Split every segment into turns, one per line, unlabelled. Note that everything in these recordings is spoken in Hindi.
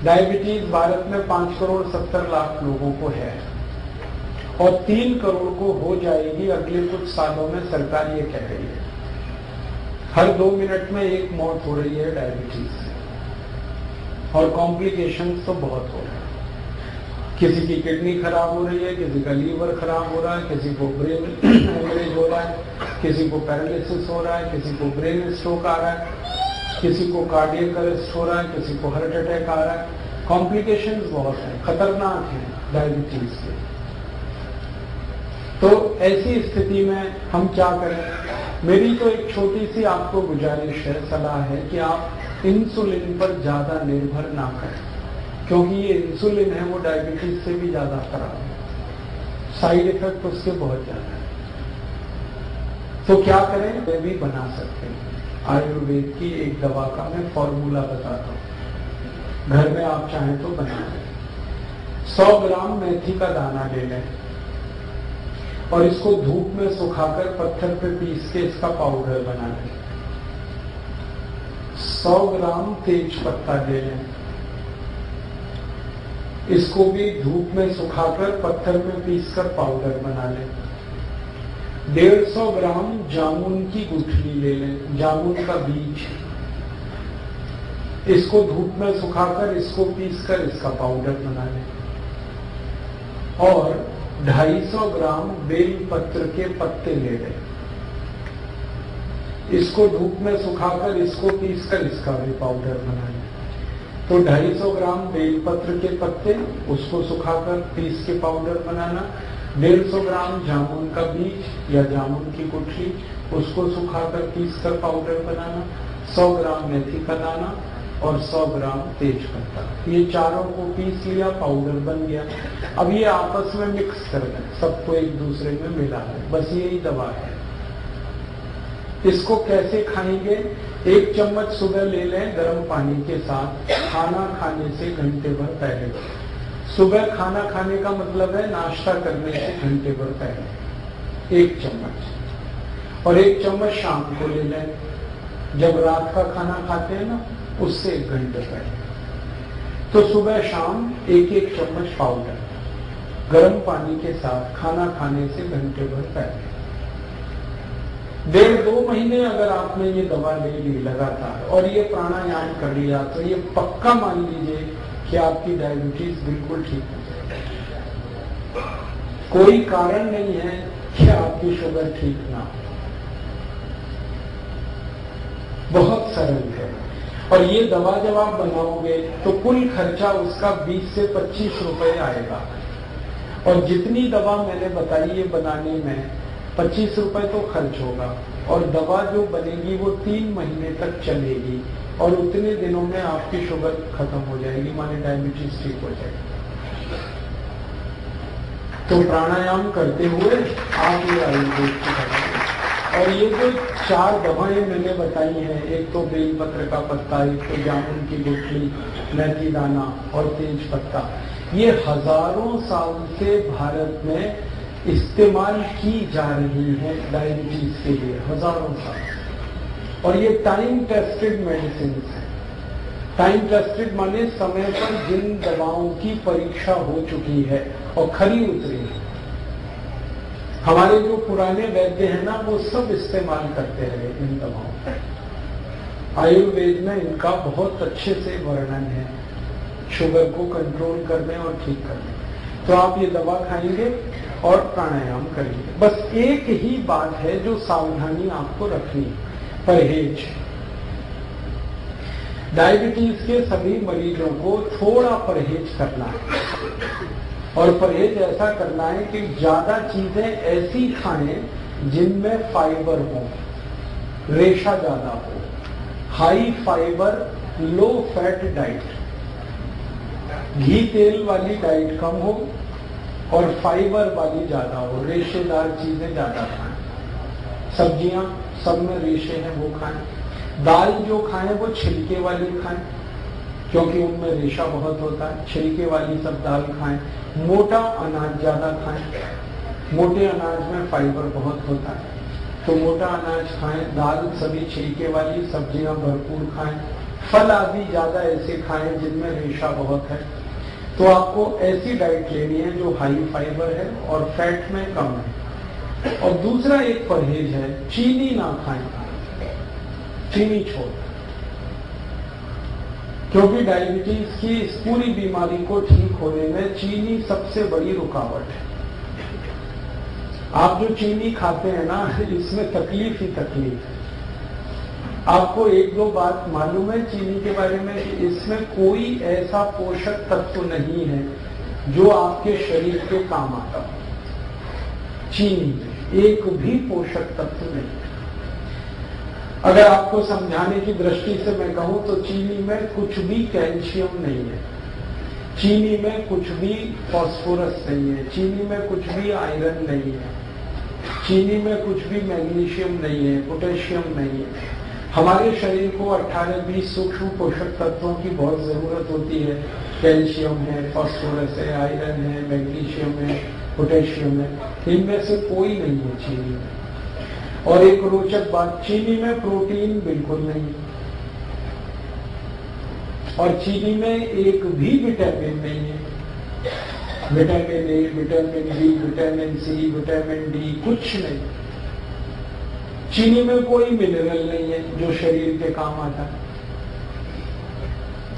डायबिटीज भारत में 5,70,00,000 लोगों को है और 3 करोड़ को हो जाएगी अगले कुछ सालों में, सरकार ये कह रही है। हर 2 मिनट में एक मौत हो रही है डायबिटीज से और कॉम्प्लिकेशंस तो बहुत हो रहे हैं। किसी की किडनी खराब हो रही है, किसी का लीवर खराब हो रहा है, किसी को ब्रेन हेमरेज हो रहा है, किसी को पैरालिसिस हो रहा है, किसी को ब्रेन स्ट्रोक आ रहा है, किसी को कार्डियक अरेस्ट हो रहा है, किसी को हार्ट अटैक आ रहा है। कॉम्प्लिकेशंस बहुत हैं, खतरनाक हैं डायबिटीज के। तो ऐसी स्थिति में हम क्या करें? मेरी तो एक छोटी सी आपको गुजारिश है, सलाह है कि आप इंसुलिन पर ज्यादा निर्भर ना करें, क्योंकि ये इंसुलिन है वो डायबिटीज से भी ज्यादा खराब है, साइड इफेक्ट उसके बहुत ज्यादा है। तो क्या करें? वे भी बना सकते हैं। आयुर्वेद की एक दवा का मैं फॉर्मूला बताता हूं, घर में आप चाहें तो बना लें। 100 ग्राम मेथी का दाना ले लें और इसको धूप में सुखाकर पत्थर पे पीस के इसका पाउडर बना लें। 100 ग्राम तेज पत्ता ले लें, इसको भी धूप में सुखाकर पत्थर में पीसकर पाउडर बना लें। 150 ग्राम जामुन की गुठली ले लें, जामुन का बीज, इसको धूप में सुखाकर इसको पीसकर इसका पाउडर बना लें। और 250 ग्राम बेल पत्र के पत्ते ले लें, इसको धूप में सुखाकर इसको पीसकर इसका भी पाउडर बना लें। तो 250 ग्राम बेलपत्र के पत्ते, उसको सुखाकर पीस के पाउडर बनाना। 150 ग्राम जामुन का बीज या जामुन की गुठली, उसको सुखाकर पीसकर पाउडर बनाना। 100 ग्राम मेथी का दाना और 100 ग्राम तेज पत्ता, ये चारों को पीस लिया, पाउडर बन गया। अब ये आपस में मिक्स कर दें, सबको एक दूसरे में मिला दें, बस यही दवा है। इसको कैसे खाएंगे? 1 चम्मच सुबह ले लें गर्म पानी के साथ, खाना खाने से घंटे भर पहले। सुबह खाना खाने का मतलब है नाश्ता करने से घंटे भर पहले 1 चम्मच। और 1 चम्मच शाम को ले लें, जब रात का खाना खाते हैं ना, उससे 1 घंटे पहले। तो सुबह शाम 1-1 चम्मच पाउडर गर्म पानी के साथ खाना खाने से घंटे भर पहले। 1.5-2 महीने अगर आपने ये दवा ले ली लगातार और ये प्राणायाम कर लिया, तो ये पक्का मान लीजिए कि आपकी डायबिटीज बिल्कुल ठीक हो जाएगी। कोई कारण नहीं है कि आपकी शुगर ठीक ना हो, बहुत सरल है। और ये दवा जब आप बनाओगे तो कुल खर्चा उसका 20 से 25 रुपए आएगा। और जितनी दवा मैंने बताई है बनाने में 25 रुपए तो खर्च होगा, और दवा जो बनेगी वो 3 महीने तक चलेगी, और उतने दिनों में आपकी शुगर खत्म हो जाएगी, माने डायबिटीज ठीक हो जाएगी। तो प्राणायाम करते हुए आप ये आयुर्वेद की दवा, और ये जो 4 दवाएं मैंने बताई हैं, एक तो बेलपत्र का पत्ता, एक तो जामुन की गुठली, मेथी दाना और तेज पत्ता, ये हजारों साल से भारत में इस्तेमाल की जा रही है डायबिटीज के लिए, हजारों साल। और ये टाइम टेस्टेड मेडिसिन है। टाइम टेस्टेड माने समय पर जिन दवाओं की परीक्षा हो चुकी है और खरी उतरी है। हमारे जो पुराने वैद्य हैं ना, वो सब इस्तेमाल करते रहे इन दवाओं का। आयुर्वेद में इनका बहुत अच्छे से वर्णन है, शुगर को कंट्रोल करने और ठीक करने। तो आप ये दवा खाएंगे और प्राणायाम करेंगे। बस एक ही बात है जो सावधानी आपको रखनी है, परहेज। डायबिटीज के सभी मरीजों को थोड़ा परहेज करना है, और परहेज ऐसा करना है कि ज्यादा चीजें ऐसी खाएं जिनमें फाइबर हो, रेशा ज्यादा हो, high fibre low fat diet, घी तेल वाली डाइट कम हो और फाइबर वाली ज्यादा हो, रेशेदार चीजें ज्यादा खाएं। सब्जियां सब में रेशे हैं वो खाएं। दाल जो खाएं वो छिलके वाली खाएं, क्योंकि उनमें रेशा बहुत होता है। छिलके वाली सब दाल खाएं। मोटा अनाज ज्यादा खाएं, मोटे अनाज में फाइबर बहुत होता है, तो मोटा अनाज खाएं। दाल सभी छिलके वाली, सब्जियां भरपूर खाएं। फल आदि ज्यादा ऐसे खाएं जिनमें रेशा बहुत है। तो आपको ऐसी डाइट लेनी है जो हाई फाइबर है और फैट में कम है। और दूसरा एक परहेज है, चीनी ना खाएं, चीनी छोड़, क्योंकि डायबिटीज की इस पूरी बीमारी को ठीक होने में चीनी सबसे बड़ी रुकावट है। आप जो चीनी खाते हैं ना, इसमें तकलीफ ही तकलीफ है। आपको एक दो बात मालूम है चीनी के बारे में कि इसमें कोई ऐसा पोषक तत्व नहीं है जो आपके शरीर के काम आता हो। चीनी में एक भी पोषक तत्व नहीं। अगर आपको समझाने की दृष्टि से मैं कहूं तो चीनी में कुछ भी कैल्शियम नहीं है, चीनी में कुछ भी फास्फोरस नहीं है, चीनी में कुछ भी आयरन नहीं है, चीनी में कुछ भी मैग्नीशियम नहीं है, पोटेशियम नहीं है। हमारे शरीर को 18-20 सूक्ष्म पोषक तत्वों की बहुत जरूरत होती है। कैल्शियम है, फास्फोरस है, आयरन है, मैग्नीशियम है, पोटेशियम है, इनमें से कोई नहीं है चीनी में। और एक रोचक बात, चीनी में प्रोटीन बिल्कुल नहीं, और चीनी में एक भी विटामिन नहीं है। Vitamin A, vitamin B, vitamin C, vitamin D, कुछ नहीं। चीनी में कोई मिनरल नहीं है जो शरीर के काम आता है।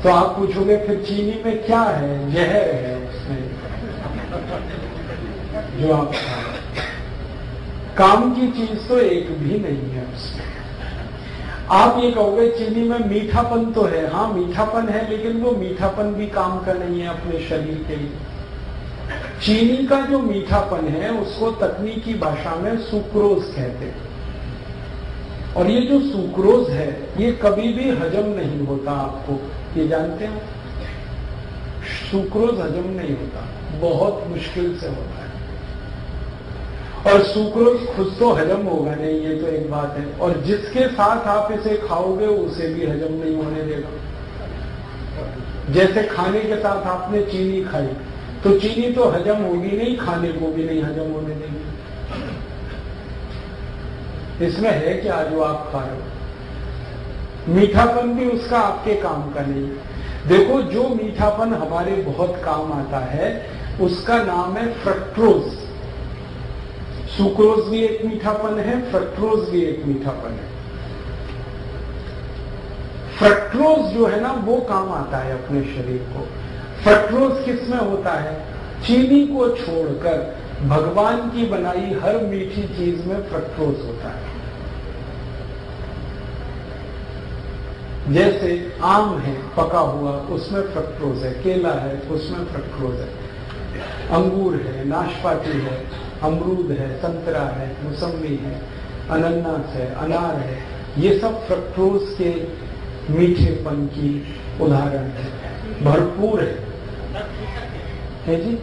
तो आप पूछोगे फिर चीनी में क्या है? जहर है उसमें जो आप खाएं। काम की चीज तो एक भी नहीं है उसमें। आप ये कहोगे चीनी में मीठापन तो है, हाँ मीठापन है, लेकिन वो मीठापन भी काम का नहीं है अपने शरीर के लिए। चीनी का जो मीठापन है उसको तकनीकी भाषा में सुक्रोज कहते हैं। और ये जो सुक्रोज है ये कभी भी हजम नहीं होता, आपको ये जानते हो? सुक्रोज हजम नहीं होता, बहुत मुश्किल से होता है। और सुक्रोज खुद तो हजम होगा नहीं, ये तो एक बात है, और जिसके साथ आप इसे खाओगे उसे भी हजम नहीं होने देगा। जैसे खाने के साथ आपने चीनी खाई तो चीनी तो हजम होगी नहीं, खाने को भी नहीं हजम होने देगी। इसमें है क्या जो आप खा रहे हो? मीठापन भी उसका आपके काम का नहीं। देखो, जो मीठापन हमारे बहुत काम आता है उसका नाम है फ्रक्टोज। सुक्रोज भी एक मीठापन है, फ्रक्टोज भी एक मीठापन है। फ्रक्टोज जो है ना वो काम आता है अपने शरीर को। फ्रक्टोज किसमें होता है? चीनी को छोड़कर भगवान की बनाई हर मीठी चीज में फ्रक्टोज होता है। जैसे आम है पका हुआ, उसमें फ्रक्टोज है, केला है उसमें फ्रक्टोज है, अंगूर है, नाशपाती है, अमरूद है, संतरा है, मौसम्बी है, अनानास है, अनार है, ये सब फ्रक्टोज के मीठेपन की उदाहरण है, भरपूर है जी।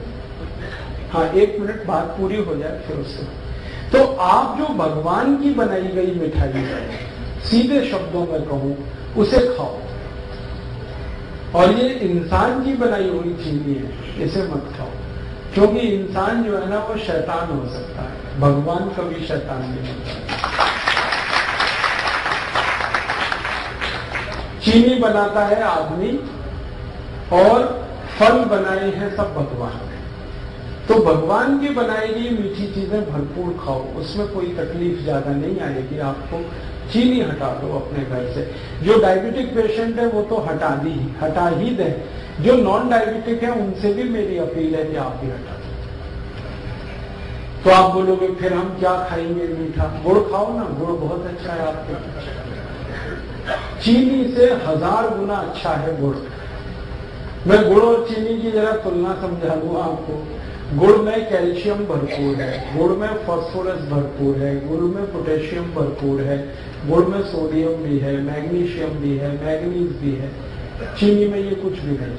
हाँ, 1 मिनट बात पूरी हो जाए फिर उससे। तो आप जो भगवान की बनाई गई मिठाई है, सीधे शब्दों में कहूं, उसे खाओ। और ये इंसान की बनाई हुई चीनी है, इसे मत खाओ, क्योंकि इंसान जो है ना वो शैतान हो सकता है, भगवान कभी शैतान नहीं होता। चीनी बनाता है आदमी और फल बनाए हैं सब भगवान ने। तो भगवान की बनाई गई मीठी चीजें भरपूर खाओ, उसमें कोई तकलीफ ज्यादा नहीं आएगी आपको। चीनी हटा दो अपने घर से। जो डायबिटिक पेशेंट है वो तो हटा ही दे। जो नॉन डायबिटिक है उनसे भी मेरी अपील है कि आप भी हटा दो। तो आप बोलोगे फिर हम क्या खाएंगे मीठा? गुड़ खाओ ना, गुड़ बहुत अच्छा है आपके। चीनी से 1000 गुना अच्छा है गुड़। मैं गुड़ और चीनी की जरा तुलना समझा दूं आपको। गुड़ में कैल्शियम भरपूर है, गुड़ में फास्फोरस भरपूर है, गुड़ में पोटेशियम भरपूर है, गुड़ में सोडियम भी है, मैग्नीशियम भी है, मैग्नीज भी है। चीनी में ये कुछ भी नहीं।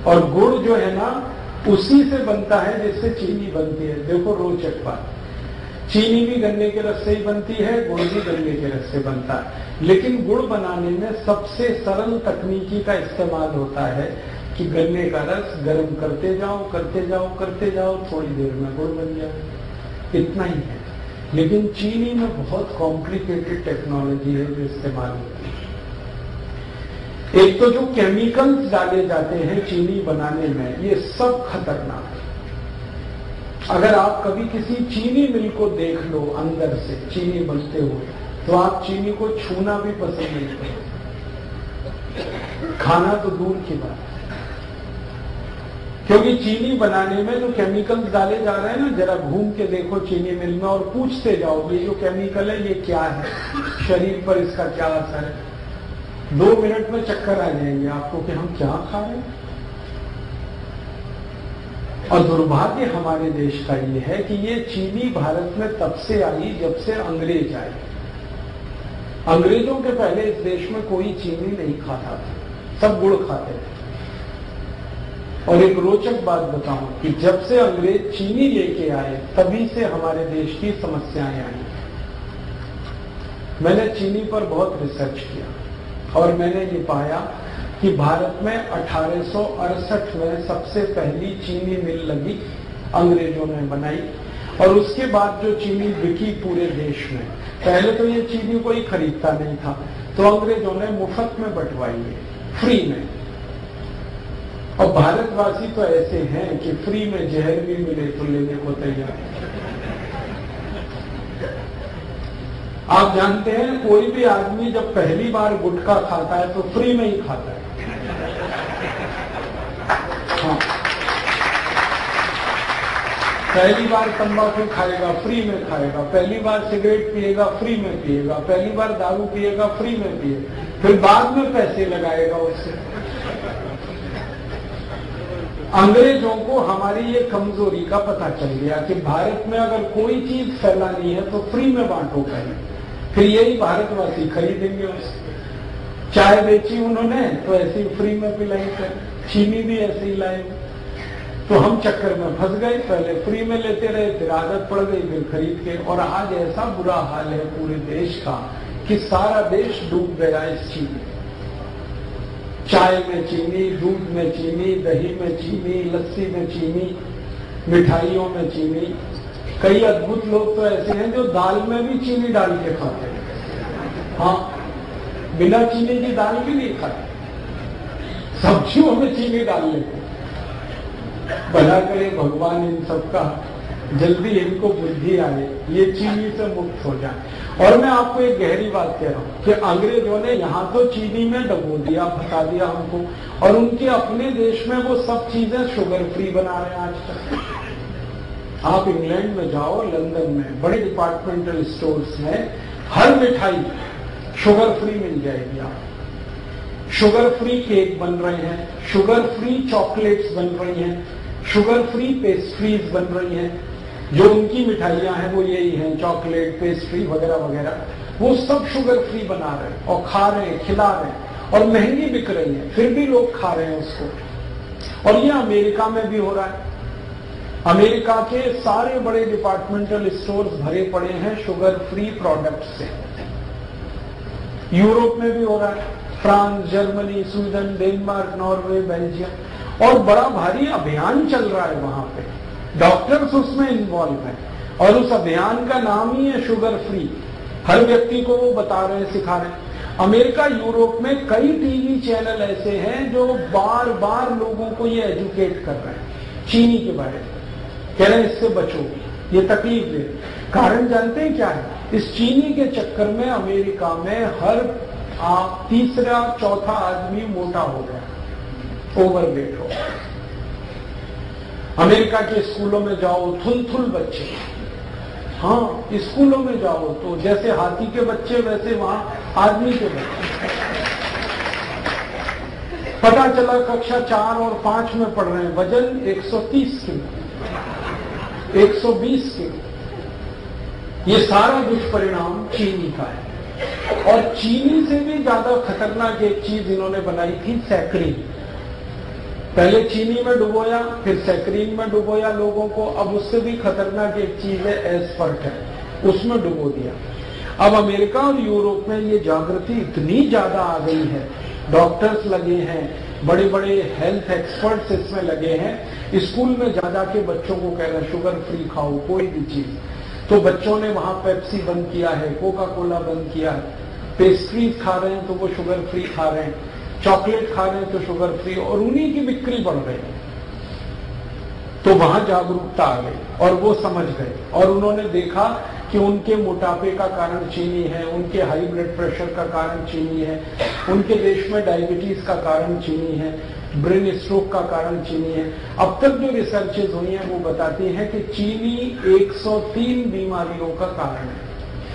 और गुड़ जो है ना उसी से बनता है जिससे चीनी बनती है। देखो रोचक बात, चीनी भी गन्ने के रस से ही बनती है, गुड़ भी गन्ने के रस से बनता है। लेकिन गुड़ बनाने में सबसे सरल तकनीकी का इस्तेमाल होता है कि गन्ने का रस गर्म करते जाओ करते जाओ करते जाओ, थोड़ी देर में गुड़ बन जाए, इतना ही है। लेकिन चीनी में बहुत कॉम्प्लिकेटेड टेक्नोलॉजी है जो इस्तेमाल होती है। एक तो जो केमिकल्स डाले जाते हैं चीनी बनाने में, ये सब खतरनाक है। अगर आप कभी किसी चीनी मिल को देख लो अंदर से चीनी बनते हुए, तो आप चीनी को छूना भी पसंद नहीं करोगे, खाना तो दूर की बात है। क्योंकि चीनी बनाने में जो केमिकल्स डाले जा रहे हैं ना, जरा घूम के देखो चीनी मिल में और पूछते जाओ ये जो केमिकल है ये क्या है, शरीर पर इसका क्या असर है। 2 मिनट में चक्कर आ जाएंगे आपको कि हम क्या खा रहे हैं। और दुर्भाग्य हमारे देश का ये है कि ये चीनी भारत में तब से आई जब से अंग्रेज आए। अंग्रेजों के पहले इस देश में कोई चीनी नहीं खाता था, सब गुड़ खाते थे। और एक रोचक बात बताऊं कि जब से अंग्रेज चीनी लेके आए तभी से हमारे देश की समस्याएं आई। मैंने चीनी पर बहुत रिसर्च किया और मैंने ये पाया कि भारत में 1868 में सबसे पहली चीनी मिल लगी, अंग्रेजों ने बनाई। और उसके बाद जो चीनी बिकी पूरे देश में, पहले तो ये चीनी कोई खरीदता नहीं था, तो अंग्रेजों ने मुफ्त में बंटवाई है, फ्री में। और भारतवासी तो ऐसे हैं कि फ्री में जहर भी मिले तो लेने को तैयार। आप जानते हैं कोई भी आदमी जब पहली बार गुटखा खाता है तो फ्री में ही खाता है। हाँ, पहली बार तंबाकू खाएगा फ्री में खाएगा, पहली बार सिगरेट पिएगा फ्री में पिएगा, पहली बार दारू पिएगा फ्री में पिएगा, फिर बाद में पैसे लगाएगा उससे। अंग्रेजों को हमारी ये कमजोरी का पता चल गया कि भारत में अगर कोई चीज फैलानी है तो फ्री में बांटो पहले, फिर यही भारतवासी खरीदेंगे उससे। चाय बेची उन्होंने तो ऐसे ही फ्री में पिलाई, चीनी भी ऐसे ही लाई। तो हम चक्कर में फंस गए, पहले फ्री में लेते रहे, फिर आदत पड़ गई, फिर खरीद के। और आज ऐसा बुरा हाल है पूरे देश का कि सारा देश डूब गया इस चीनी। चाय में चीनी, दूध में चीनी, दही में चीनी, लस्सी में चीनी, मिठाइयों में चीनी। कई अद्भुत लोग तो ऐसे हैं जो दाल में भी चीनी डाल के खाते हैं। हाँ, बिना चीनी की दाल भी नहीं खाते, सब्जियों में चीनी डाल लेते। भला करे भगवान इन सबका जल्दी इनको बुद्धि आए, ये चीनी से मुक्त हो जाए। और मैं आपको एक गहरी बात कह रहा हूं कि अंग्रेजों ने यहां तो चीनी में डबो दिया, फंसा दिया हमको, और उनके अपने देश में वो सब चीजें शुगर फ्री बना रहे हैं आज तक। आप इंग्लैंड में जाओ, लंदन में बड़े डिपार्टमेंटल स्टोर्स में हर मिठाई शुगर फ्री मिल जाएगी। आप शुगर फ्री केक बन रहे हैं, शुगर फ्री चॉकलेट्स बन रही हैं, शुगर फ्री पेस्ट्रीज बन रही हैं। जो उनकी मिठाइयां हैं वो यही हैं, चॉकलेट, पेस्ट्री वगैरह वगैरह, वो सब शुगर फ्री बना रहे हैं और खा रहे हैं, खिला रहे हैं, और महंगी बिक रही है, फिर भी लोग खा रहे हैं उसको। और ये अमेरिका में भी हो रहा है। अमेरिका के सारे बड़े डिपार्टमेंटल स्टोर्स भरे पड़े हैं शुगर फ्री प्रोडक्ट्स से। यूरोप में भी हो रहा है, France, Germany, Sweden, Denmark, Norway, Belgium, और बड़ा भारी अभियान चल रहा है वहां पे। डॉक्टर्स उसमें इन्वॉल्व हैं और उस अभियान का नाम ही है शुगर फ्री। हर व्यक्ति को वो बता रहे हैं, सिखा रहे हैं। अमेरिका, यूरोप में कई टीवी चैनल ऐसे हैं जो बार बार लोगों को ये एजुकेट कर रहे हैं चीनी के बारे में, कह रहे हैं इससे बचो, ये तकलीफ दे। कारण जानते हैं क्या है? इस चीनी के चक्कर में अमेरिका में हर तीसरा चौथा आदमी मोटा हो गया, ओवरवेट हो गया। अमेरिका के स्कूलों में जाओ, थुल बच्चे। हाँ, स्कूलों में जाओ तो जैसे हाथी के बच्चे वैसे वहां आदमी के बच्चे। पता चला कक्षा 4 और 5 में पढ़ रहे हैं, वजन 130 किलो, 120 किलो। ये सारा दुष्परिणाम चीनी का है। और चीनी से भी ज्यादा खतरनाक एक चीज इन्होंने बनाई थी, सैकरीन। पहले चीनी में डुबोया, फिर सैकरीन में डुबोया लोगों को। अब उससे भी खतरनाक एक चीज है एस्पर्टेम, उसमें डुबो दिया। अब अमेरिका और यूरोप में ये जागृति इतनी ज्यादा आ गई है, डॉक्टर्स लगे हैं, बड़े बड़े हेल्थ एक्सपर्ट्स इसमें लगे हैं। स्कूल में जा के बच्चों को कह रहे हैं शुगर फ्री खाओ कोई भी चीज। तो बच्चों ने वहां पेप्सी बंद किया है, कोका कोला बंद किया है, पेस्ट्रीज खा रहे हैं तो वो शुगर फ्री खा रहे हैं। चॉकलेट खा रहे हैं तो शुगर फ्री, और उन्हीं की बिक्री बढ़ रही है। तो वहां जागरूकता आ गई और वो समझ गए, और उन्होंने देखा कि उनके मोटापे का कारण चीनी है, उनके हाई ब्लड प्रेशर का कारण चीनी है, उनके देश में डायबिटीज का कारण चीनी है, ब्रेन स्ट्रोक का कारण चीनी है। अब तक जो रिसर्चेज हुई हैं वो बताती हैं कि चीनी 103 बीमारियों का कारण है।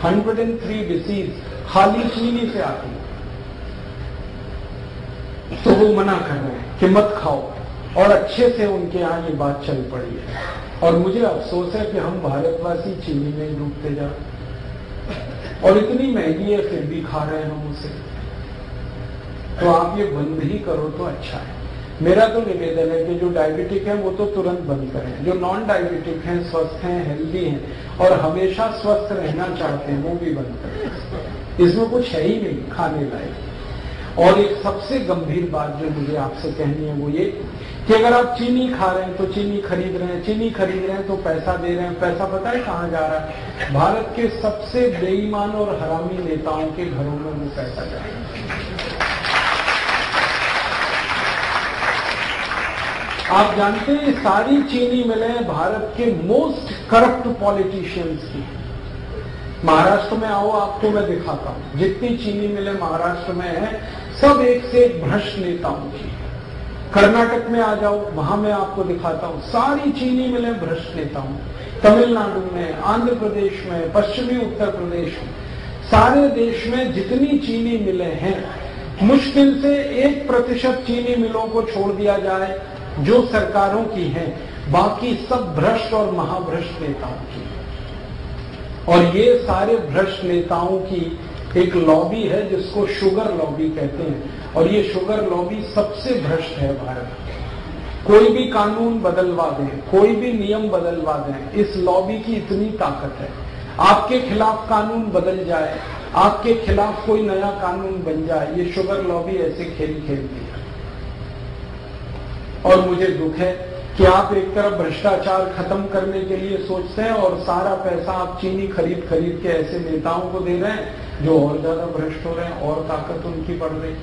103 डिसीज खाली चीनी से आती है। तो वो मना कर रहे हैं कि मत खाओ, और अच्छे से उनके यहाँ ये बात चल पड़ी है। और मुझे अफसोस है कि हम भारतवासी चीनी में डूबते जा रहे, और इतनी महंगी है फिर भी खा रहे हैं हम उसे। तो आप ये बंद ही करो तो अच्छा है। मेरा तो निवेदन है कि जो डायबिटिक है वो तो तुरंत बंद करें, जो नॉन डायबिटिक हैं, स्वस्थ हैं, हेल्दी हैं और हमेशा स्वस्थ रहना चाहते हैं, वो भी बंद करें। इसमें कुछ है ही नहीं खाने लायक। और एक सबसे गंभीर बात जो मुझे आपसे कहनी है वो ये कि अगर आप चीनी खा रहे हैं तो चीनी खरीद रहे हैं, चीनी खरीद रहे हैं तो पैसा दे रहे हैं। पैसा पता है कहाँ जा रहा है? भारत के सबसे बेईमान और हरामी नेताओं के घरों में वो पैसा जा रहा है। आप जानते हैं सारी चीनी मिलें भारत के मोस्ट करप्ट पॉलिटिशियंस की। महाराष्ट्र में आओ, आपको मैं दिखाता हूं, जितनी चीनी मिलें महाराष्ट्र में है सब एक से एक भ्रष्ट नेताओं की। कर्नाटक में आ जाओ, वहां मैं आपको दिखाता हूं, सारी चीनी मिलें भ्रष्ट नेताओं। तमिलनाडु में, आंध्र प्रदेश में, पश्चिमी उत्तर प्रदेश में, सारे देश में जितनी चीनी मिलें हैं, मुश्किल से 1% चीनी मिलों को छोड़ दिया जाए जो सरकारों की हैं, बाकी सब भ्रष्ट और महाभ्रष्ट नेताओं की। और ये सारे भ्रष्ट नेताओं की एक लॉबी है जिसको शुगर लॉबी कहते हैं, और ये शुगर लॉबी सबसे भ्रष्ट है भारत। कोई भी कानून बदलवा दें, कोई भी नियम बदलवा दें, इस लॉबी की इतनी ताकत है। आपके खिलाफ कानून बदल जाए, आपके खिलाफ कोई नया कानून बन जाए, ये शुगर लॉबी ऐसे खेल खेलती है। और मुझे दुख है कि आप एक तरफ भ्रष्टाचार खत्म करने के लिए सोचते हैं और सारा पैसा आप चीनी खरीद खरीद के ऐसे नेताओं को दे रहे हैं जो और ज्यादा भ्रष्ट हो रहे हैं और ताकत उनकी बढ़ रही।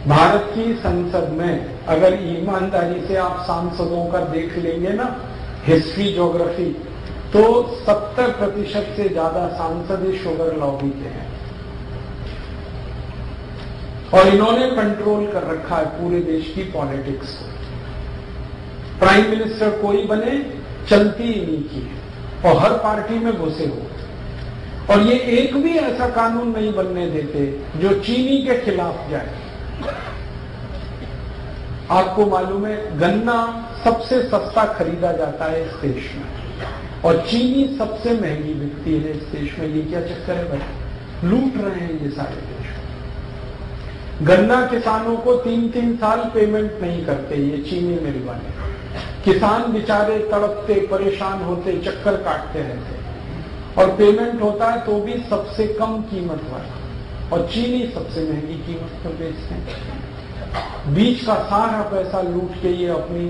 भारत की संसद में अगर ईमानदारी से आप सांसदों का देख लेंगे ना हिस्ट्री ज्योग्राफी, तो 70% से ज्यादा सांसद इस शुगर लॉबी के हैं। और इन्होंने कंट्रोल कर रखा है पूरे देश की पॉलिटिक्स को। प्राइम मिनिस्टर कोई बने, चलती इन्हीं की है, और हर पार्टी में घुसे हो। और ये एक भी ऐसा कानून नहीं बनने देते जो चीनी के खिलाफ जाए। आपको मालूम है गन्ना सबसे सस्ता खरीदा जाता है इस देश में, और चीनी सबसे महंगी बिकती है इस देश में। ये क्या चक्कर है भाई? लूट रहे हैं ये सारे देश। गन्ना किसानों को 3-3 साल पेमेंट नहीं करते ये चीनी मिल वाले। किसान बेचारे तड़पते, परेशान होते, चक्कर काटते रहते, और पेमेंट होता है तो भी सबसे कम कीमत वाला, और चीनी सबसे महंगी कीमत पर बेचते हैं। बीच का सारा पैसा लूट के ये अपनी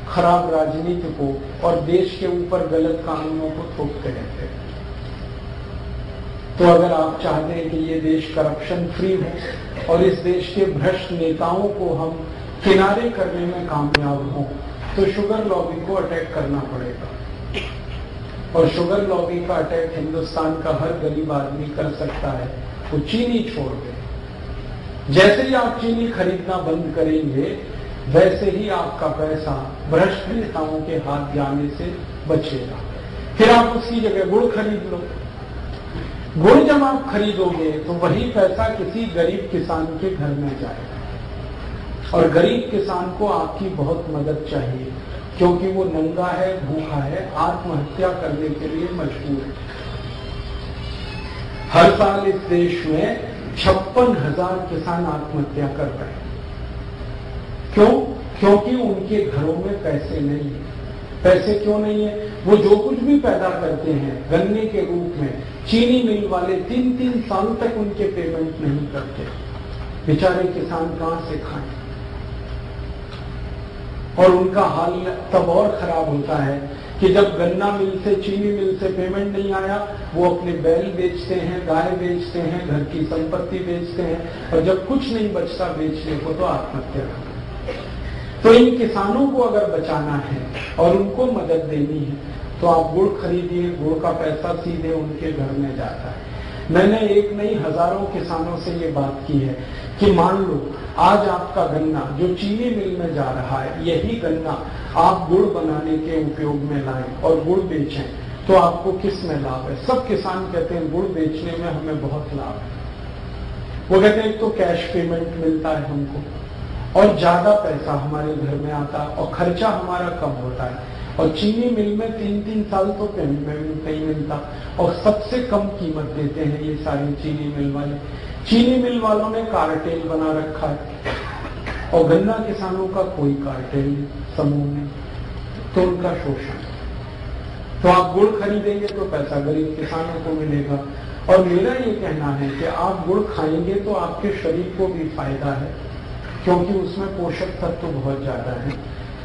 खराब राजनीति को और देश के ऊपर गलत कानूनों को थोपते रहते हैं। तो अगर आप चाहते हैं कि ये देश करप्शन फ्री हो और इस देश के भ्रष्ट नेताओं को हम किनारे करने में कामयाब हों, तो शुगर लॉबी को अटैक करना पड़ेगा। और शुगर लॉबी का अटैक हिंदुस्तान का हर गरीब आदमी कर सकता है। वो चीनी छोड़ दे। जैसे ही आप चीनी खरीदना बंद करेंगे, वैसे ही आपका पैसा भ्रष्ट नेताओं के हाथ जाने से बचेगा। फिर आप उसकी जगह गुड़ खरीद लो। गुड़ जब आप खरीदोगे तो वही पैसा किसी गरीब किसान के घर में जाएगा, और गरीब किसान को आपकी बहुत मदद चाहिए, क्योंकि वो नंगा है, भूखा है, आत्महत्या करने के लिए मजबूर है। हर साल इस देश में 56,000 किसान आत्महत्या कर रहे हैं। क्यों? क्योंकि उनके घरों में पैसे नहीं है। पैसे क्यों नहीं है? वो जो कुछ भी पैदा करते हैं गन्ने के रूप में, चीनी मिल वाले 3-3 साल तक उनके पेमेंट नहीं करते। बेचारे किसान कहां से खाएं? और उनका हाल तब और खराब होता है कि जब गन्ना मिल से, चीनी मिल से पेमेंट नहीं आया, वो अपने बैल बेचते हैं, गाय बेचते हैं, घर की संपत्ति बेचते हैं, और जब कुछ नहीं बचता बेचने को तो आत्महत्या करते हैं। तो इन किसानों को अगर बचाना है और उनको मदद देनी है तो आप गुड़ खरीदिए, गुड़ का पैसा सीधे उनके घर में जाता है। मैंने एक नहीं हजारों किसानों से ये बात की है कि मान लो आज आपका गन्ना जो चीनी मिल में जा रहा है, यही गन्ना आप गुड़ बनाने के उपयोग में लाएं और गुड़ बेचें तो आपको किस में लाभ है? सब किसान कहते हैं गुड़ बेचने में हमें बहुत लाभ है। वो कहते हैं एक तो कैश पेमेंट मिलता है हमको और ज्यादा पैसा हमारे घर में आता है और खर्चा हमारा कम होता है, और चीनी मिल में 3-3 साल तो पेमेंट नहीं मिलता और सबसे कम कीमत देते हैं ये सारी चीनी मिल वाले। चीनी मिल वालों ने कार्टेल बना रखा है और गन्ना किसानों का कोई कार्टेल नहीं, समूह नहीं, तो उनका शोषण। तो आप गुड़ खरीदेंगे तो पैसा गरीब किसानों को मिलेगा। और मेरा ये कहना है कि आप गुड़ खाएंगे तो आपके शरीर को भी फायदा है, क्योंकि उसमें पोषक तत्व बहुत ज्यादा है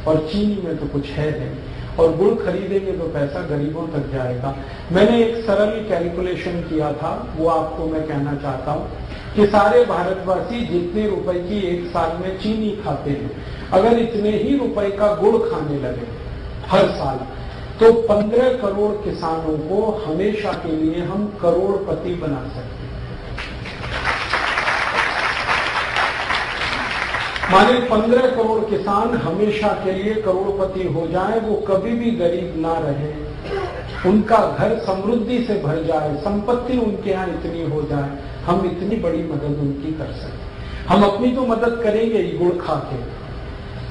और चीनी में तो कुछ है नहीं, और गुड़ खरीदेंगे तो पैसा गरीबों तक जाएगा। मैंने एक सरल कैलकुलेशन किया था, वो आपको मैं कहना चाहता हूँ कि सारे भारतवासी जितने रुपए की एक साल में चीनी खाते हैं, अगर इतने ही रुपए का गुड़ खाने लगे हर साल, तो 15 करोड़ किसानों को हमेशा के लिए हम करोड़पति बना सकते हैं। माने 15 करोड़ किसान हमेशा के लिए करोड़पति हो जाए, वो कभी भी गरीब ना रहे, उनका घर समृद्धि से भर जाए, संपत्ति उनके यहाँ इतनी हो जाए, हम इतनी बड़ी मदद उनकी कर सकते। हम अपनी तो मदद करेंगे ही गुड़ खा के,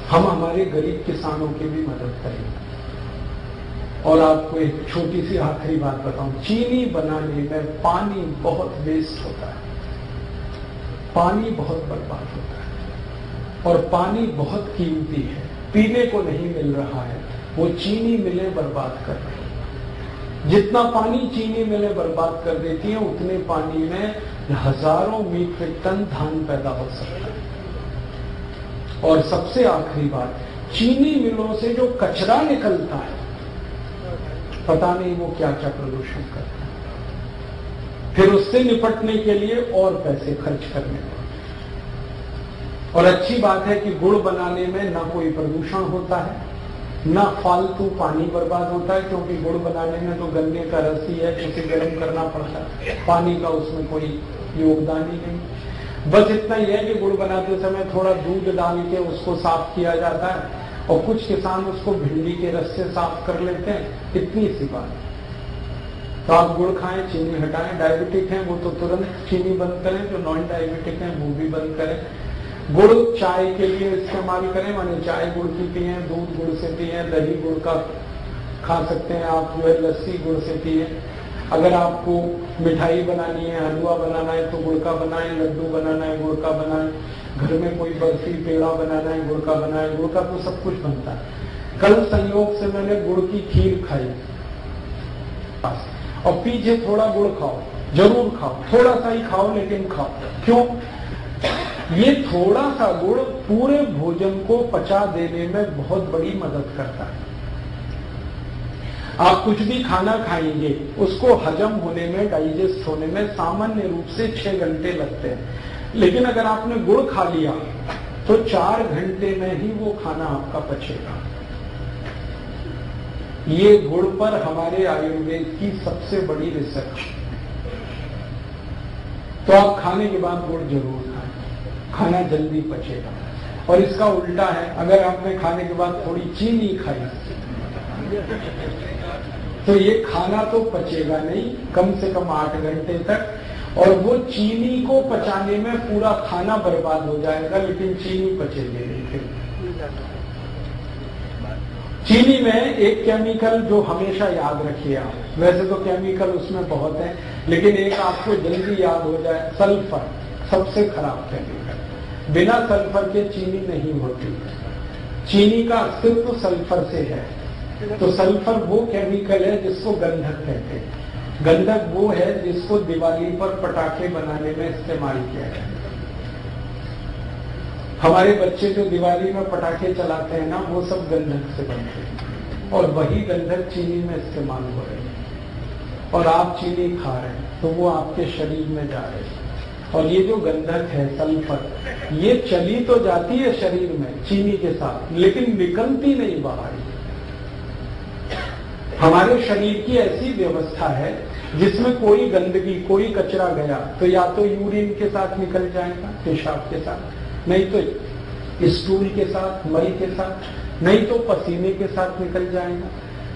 हम हमारे गरीब किसानों की भी मदद करेंगे। और आपको एक छोटी सी आखिरी बात बताऊं, चीनी बनाने में पानी बहुत वेस्ट होता है, पानी बहुत बर्बाद होता है और पानी बहुत कीमती है, पीने को नहीं मिल रहा है, वो चीनी मिलें बर्बाद कर रही है। जितना पानी चीनी मिलें बर्बाद कर देती हैं, उतने पानी में हजारों मीट्रिक टन धान पैदा हो सकता है। और सबसे आखिरी बात, चीनी मिलों से जो कचरा निकलता है, पता नहीं वो क्या क्या प्रदूषण करता है, फिर उससे निपटने के लिए और पैसे खर्च करने पड़ते हैं। और अच्छी बात है कि गुड़ बनाने में ना कोई प्रदूषण होता है, ना फालतू पानी बर्बाद होता है, क्योंकि गुड़ बनाने में तो गन्ने का रस ही है, उसे गर्म करना पड़ता है, पानी का उसमें कोई योगदान ही नहीं। बस इतना ही है कि गुड़ बनाते समय थोड़ा दूध डाल के उसको साफ किया जाता है और कुछ किसान उसको भिंडी के रस से साफ कर लेते हैं, इतनी सी बात। तो आप गुड़ खाएं, चीनी हटाएं। डायबिटिक हैं वो तो तुरंत चीनी बंद करें, जो नॉन डायबिटिक हैं वो भी बंद करें। गुड़ चाय के लिए इस्तेमाल करें, माने चाय गुड़ की पिए, दूध गुड़ से पिए, दही गुड़ का खा सकते हैं आप, जो है लस्सी गुड़ से पिए। अगर आपको मिठाई बनानी है, हलवा बनाना है तो गुड़ का बनाएं, लड्डू बनाना है गुड़ का बनाएं, घर में कोई बर्फी पेड़ा बनाना है गुड़ का बनाएं, गुड़ का तो सब कुछ बनता है। कल संयोग से मैंने गुड़ की खीर खाई और पीछे थोड़ा गुड़ खाओ, जरूर खाओ, थोड़ा सा ही खाओ लेकिन खाओ। क्यों? ये थोड़ा सा गुड़ पूरे भोजन को पचा देने में बहुत बड़ी मदद करता है। आप कुछ भी खाना खाएंगे, उसको हजम होने में, डाइजेस्ट होने में सामान्य रूप से 6 घंटे लगते हैं, लेकिन अगर आपने गुड़ खा लिया तो 4 घंटे में ही वो खाना आपका पचेगा। ये गुड़ पर हमारे आयुर्वेद की सबसे बड़ी रिसर्च। तो आप खाने के बाद गुड़ जरूर खाएं, खाना जल्दी पचेगा। और इसका उल्टा है, अगर आपने खाने के बाद थोड़ी चीनी खाई तो ये खाना तो पचेगा नहीं, कम से कम 8 घंटे तक, और वो चीनी को पचाने में पूरा खाना बर्बाद हो जाएगा, लेकिन चीनी पचेगी नहीं। फिर चीनी में एक केमिकल जो हमेशा याद रखिए आप, वैसे तो केमिकल उसमें बहुत है, लेकिन एक आपको जल्दी याद हो जाए, सल्फर सबसे खराब केमिकल। बिना सल्फर के चीनी नहीं होती, चीनी का अस्तित्व सल्फर से है। तो सल्फर वो केमिकल है जिसको गंधक कहते हैं। गंधक वो है जिसको दिवाली पर पटाखे बनाने में इस्तेमाल किया जाता है। हमारे बच्चे जो दिवाली में पटाखे चलाते हैं ना, वो सब गंधक से बनते हैं। और वही गंधक चीनी में इस्तेमाल हो रही है और आप चीनी खा रहे हैं तो वो आपके शरीर में जा रही है। और ये जो गंधक है सल्फर, ये चली तो जाती है शरीर में चीनी के साथ, लेकिन निकलती नहीं बाहर। हमारे शरीर की ऐसी व्यवस्था है जिसमें कोई गंदगी, कोई कचरा गया तो या तो यूरिन के साथ निकल जाएगा, पेशाब के साथ, नहीं तो स्टूल के साथ, मल के साथ, नहीं तो पसीने के साथ निकल जाएगा,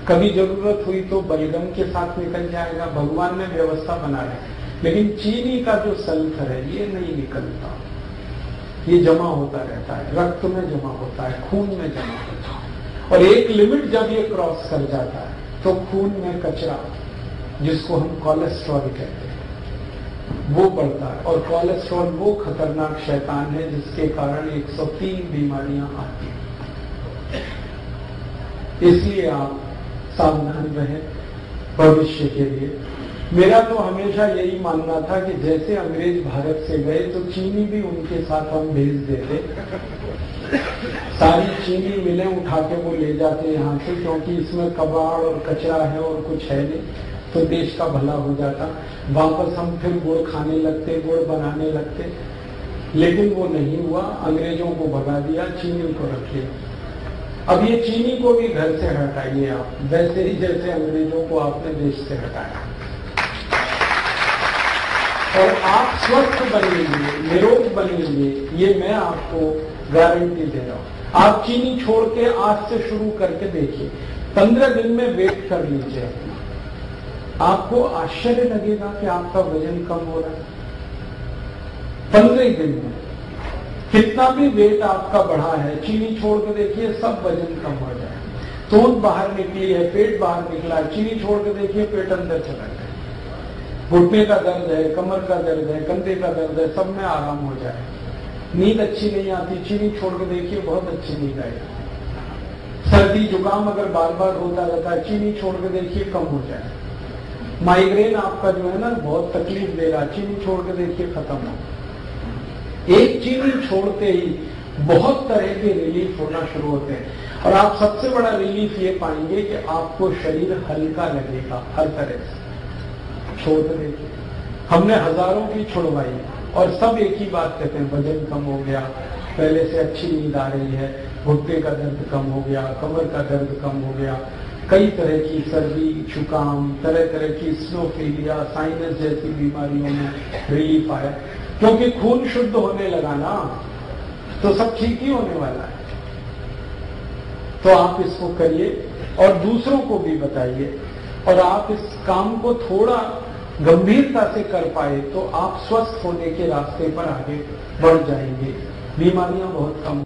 कभी जरूरत हुई तो बलगम के साथ निकल जाएगा। भगवान ने व्यवस्था बना रखी। लेकिन चीनी का जो सल्फर है ये नहीं निकलता, ये जमा होता रहता है, रक्त में जमा होता है, खून में जमा होता है। और एक लिमिट जब ये क्रॉस कर जाता है तो खून में कचरा, जिसको हम कोलेस्ट्रॉल कहते हैं, वो बढ़ता है। और कोलेस्ट्रॉल वो खतरनाक शैतान है जिसके कारण 103 बीमारियां आती हैं। इसलिए आप सावधान रहें भविष्य के लिए। मेरा तो हमेशा यही मानना था कि जैसे अंग्रेज भारत से गए तो चीनी भी उनके साथ हम भेज देते, सारी चीनी मिलें उठा के वो ले जाते यहाँ से, क्योंकि इसमें कबाड़ और कचरा है और कुछ है नहीं, तो देश का भला हो जाता। वापस हम फिर गुड़ खाने लगते, गुड़ बनाने लगते, लेकिन वो नहीं हुआ। अंग्रेजों को भगा दिया, चीनी को रख लिया। अब ये चीनी को भी घर से हटाइए आप, वैसे ही जैसे अंग्रेजों को आपने देश से हटाया, और आप स्वस्थ बनेंगे, निरोग बनेंगे, ये मैं आपको गारंटी दे रहा हूं। आप चीनी छोड़ के आज से शुरू करके देखिए, 15 दिन में वेट कर लीजिए अपना, आपको आश्चर्य लगेगा कि आपका वजन कम हो रहा है 15 दिन में। कितना भी वेट आपका बढ़ा है, चीनी छोड़ के देखिए, सब वजन कम हो जाए। तोंद बाहर निकली है, पेट बाहर निकला है, चीनी छोड़ के देखिए, पेट अंदर चला गया। घुटने का दर्द है, कमर का दर्द है, कंधे का दर्द है, सब में आराम हो जाए। नींद अच्छी नहीं आती, चीनी छोड़ के देखिए, बहुत अच्छी नींद आएगी। सर्दी जुकाम अगर बार बार होता रहता है, चीनी छोड़ के देखिए, कम हो जाए। माइग्रेन आपका जो है ना बहुत तकलीफ दे रहा, चीनी छोड़ के देखिए, खत्म हो। एक चीनी छोड़ते ही बहुत तरह के रिलीफ होना शुरू होते हैं। और आप सबसे बड़ा रिलीफ ये पाएंगे कि आपको शरीर हल्का लगेगा हर तरह से। छोड़ देखिए, हमने हजारों की छुड़वाई और सब एक ही बात कहते हैं, वजन कम हो गया, पहले से अच्छी नींद आ रही है, घुटने का दर्द कम हो गया, कमर का दर्द कम हो गया, कई तरह की सर्दी जुकाम, तरह तरह की स्नोफीलिया, साइनस जैसी बीमारियों में रिलीफ आया, क्योंकि खून शुद्ध होने लगा ना, तो सब ठीक ही होने वाला है। तो आप इसको करिए और दूसरों को भी बताइए, और आप इस काम को थोड़ा गंभीरता से कर पाए तो आप स्वस्थ होने के रास्ते पर आगे बढ़ जाएंगे, बीमारियां बहुत कम